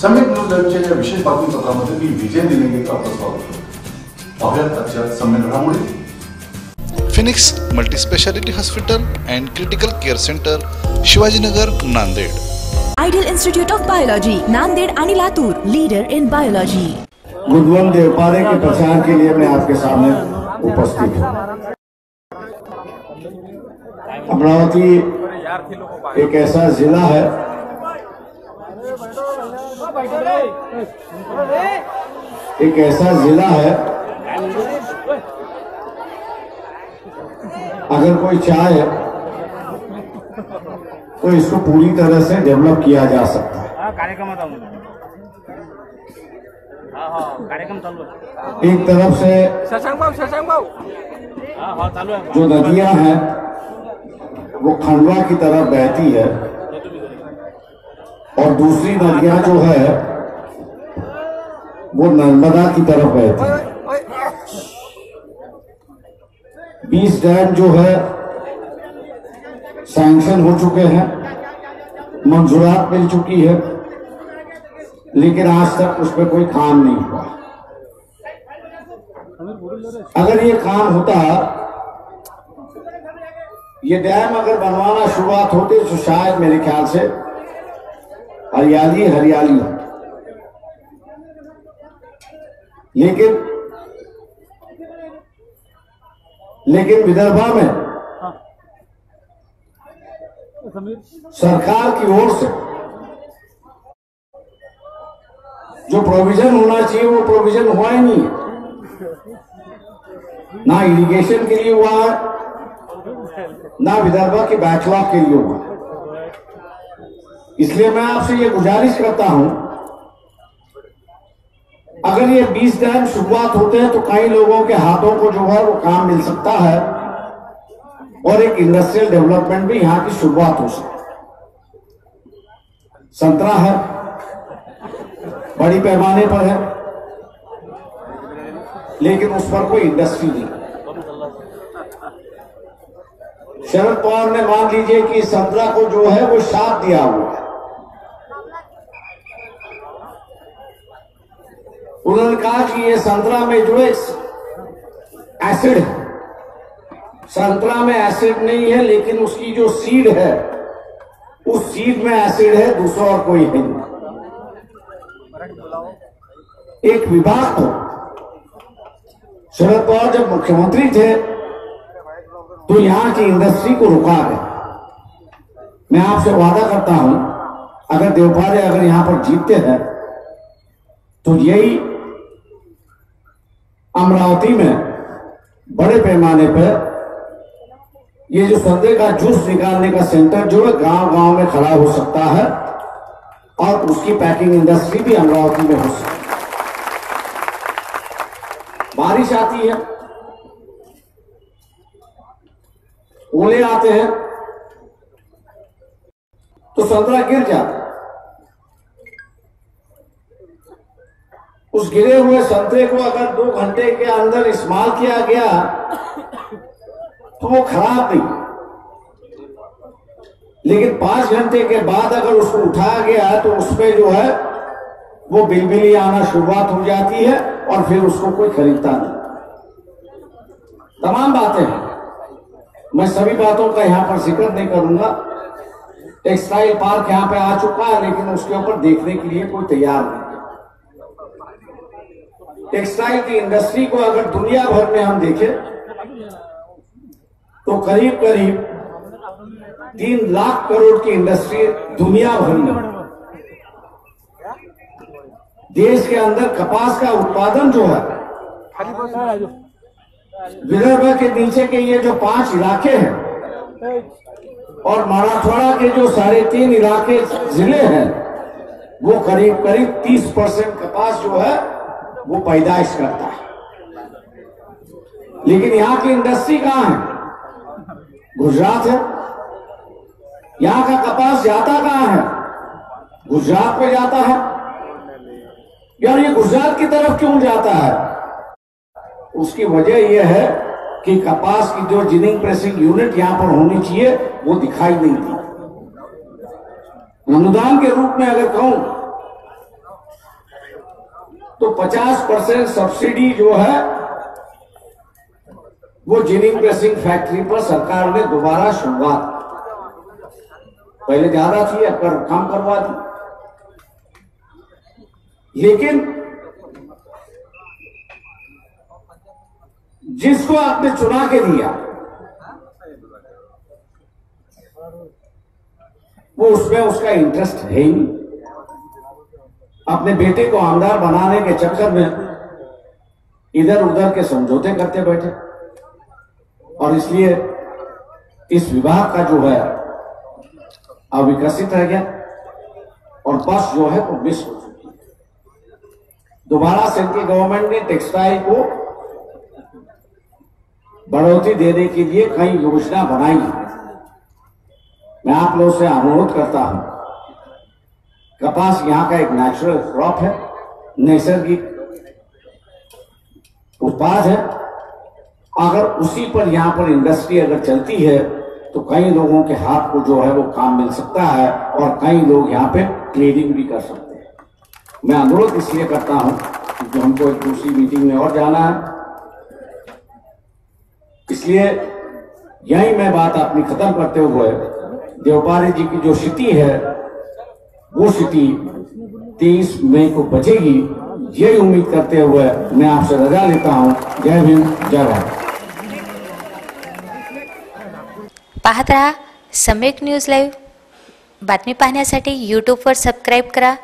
सम्यक न्यूज लाईव्हच्या या विशेष बातमीपत्रामध्ये मी विजय निलंगेकर आपलं स्वागत करतो। पाहुयात आजच्या सम्यक घडामोडी। Phoenix multispeciality hospital and critical care centre, Shivajinagar, Nanded. Ideal institute of biology, Nanded आणि लातूर, लीडर इन बायोलॉजी। गुणवंत देवपारे के प्रचार के लिए मैं आपके सामने उपस्थित हूँ। अमरावती एक ऐसा जिला है अगर कोई चाहे तो इसको पूरी तरह से डेवलप किया जा सकता है। एक तरफ से जो नदियां हैं वो खंडवा की तरफ बहती है और दूसरी नदियां जो है वो नर्मदा की तरफ बहती है। 20 डैम जो है सैंक्शन हो चुके हैं, मंजूरात मिल चुकी है, लेकिन आज तक उस पर कोई काम नहीं हुआ। अगर ये काम होता, ये डैम अगर बनवाना शुरुआत होते तो शायद मेरे ख्याल से हरियाली हरियाली हो। लेकिन विदर्भा में सरकार की ओर से जो प्रोविजन होना चाहिए वो प्रोविजन हुआ ही नहीं है। ना इरिगेशन के लिए हुआ है, ना विदर्भा के बैकलॉग के लिए हुआ। इसलिए मैं आपसे ये गुजारिश करता हूं, अगर ये 20 डैम शुरुआत होते हैं तो कई लोगों के हाथों को जो है वो काम मिल सकता है और एक इंडस्ट्रियल डेवलपमेंट भी यहां की शुरुआत हो सकती है। संतरा है, बड़ी पैमाने पर है, लेकिन उस पर कोई इंडस्ट्री नहीं। शरद पवार ने मान लीजिए कि संतरा को जो है वो शाप दिया हुआ है। उन्होंने कहा कि ये संतरा में जो है एसिड है, संतरा में एसिड नहीं है, लेकिन उसकी जो सीड है उस सीड में एसिड है, दूसरा और कोई है नहीं। एक विभाग को शरद पवार जब मुख्यमंत्री थे तो यहां की इंडस्ट्री को रुका गया। मैं आपसे वादा करता हूं, अगर देवपारे अगर यहां पर जीतते हैं तो यही अमरावती में बड़े पैमाने पर ये जो संतरे का जूस निकालने का सेंटर जो है गांव-गांव में खड़ा हो सकता है और उसकी पैकिंग इंडस्ट्री भी अमरावती में हो सकती है। बारिश आती है, ओले आते हैं तो संतरा गिर जाता है। उस गिरे हुए संतरे को अगर 2 घंटे के अंदर इस्तेमाल किया गया तो वो खराब नहीं, लेकिन 5 घंटे के बाद अगर उसको उठाया गया तो उसमें जो है वो बिलबिली आना शुरुआत हो जाती है और फिर उसको कोई खरीदता नहीं। तमाम बातें हैं, मैं सभी बातों का यहां पर जिक्र नहीं करूंगा। टेक्सटाइल पार्क यहां पे आ चुका है, लेकिन उसके ऊपर देखने के लिए कोई तैयार नहीं। टेक्सटाइल की इंडस्ट्री को अगर दुनिया भर में हम देखें तो करीब करीब 3 लाख करोड़ की इंडस्ट्री दुनिया भर में। देश के अंदर कपास का उत्पादन जो है, विदर्भ के नीचे के ये जो 5 इलाके हैं और मराठवाड़ा के जो 3.5 इलाके जिले हैं, वो करीब करीब 30% कपास जो है वो पैदाइश करता है। लेकिन यहाँ की इंडस्ट्री कहाँ है? गुजरात है। यहाँ का कपास जाता कहाँ है? गुजरात पे जाता है। यार ये गुजरात की तरफ क्यों जाता है? उसकी वजह यह है कि कपास की जो जिनिंग प्रेसिंग यूनिट यहां पर होनी चाहिए वो दिखाई नहीं दी। अनुदान के रूप में अगर कहूं तो 50% सब्सिडी जो है वो जिनिंग प्रेसिंग फैक्ट्री पर सरकार ने दोबारा शुरुआत, पहले ज्यादा थी अब कम करवा दी। लेकिन जिसको आपने चुना के दिया वो उसमें उसका इंटरेस्ट है ही नहीं। अपने बेटे को आमदार बनाने के चक्कर में इधर उधर के समझौते करते बैठे और इसलिए इस विभाग का जो है अविकसित रह गया और बस जो है वो मिस हो चुकी है। दोबारा सेंट्रल गवर्नमेंट ने टेक्सटाइल को बढ़ोतरी देने के लिए कई योजना बनाई है। मैं आप लोगों से अनुरोध करता हूं, कपास यहां का एक नेचुरल क्रॉप है, नैसर्गिक उत्पाद है। अगर उसी पर यहां पर इंडस्ट्री अगर चलती है तो कई लोगों के हाथ को जो है वो काम मिल सकता है और कई लोग यहां पे ट्रेडिंग भी कर सकते हैं। मैं अनुरोध इसलिए करता हूं क्योंकि हमको एक दूसरी मीटिंग में और जाना है, इसलिए यही मैं बात अपनी खत्म करते हुए देवपारी जी की जो स्थिति है वो स्थिति 23 मई को बचेगी, यही उम्मीद करते हुए मैं आपसे रजा लेता हूं। जय हिंद, जय भारत। पाहत रहा सम्यक न्यूज लाईव्ह। बातमी पाहण्यासाठी यूट्यूबवर सबस्क्राईब करा।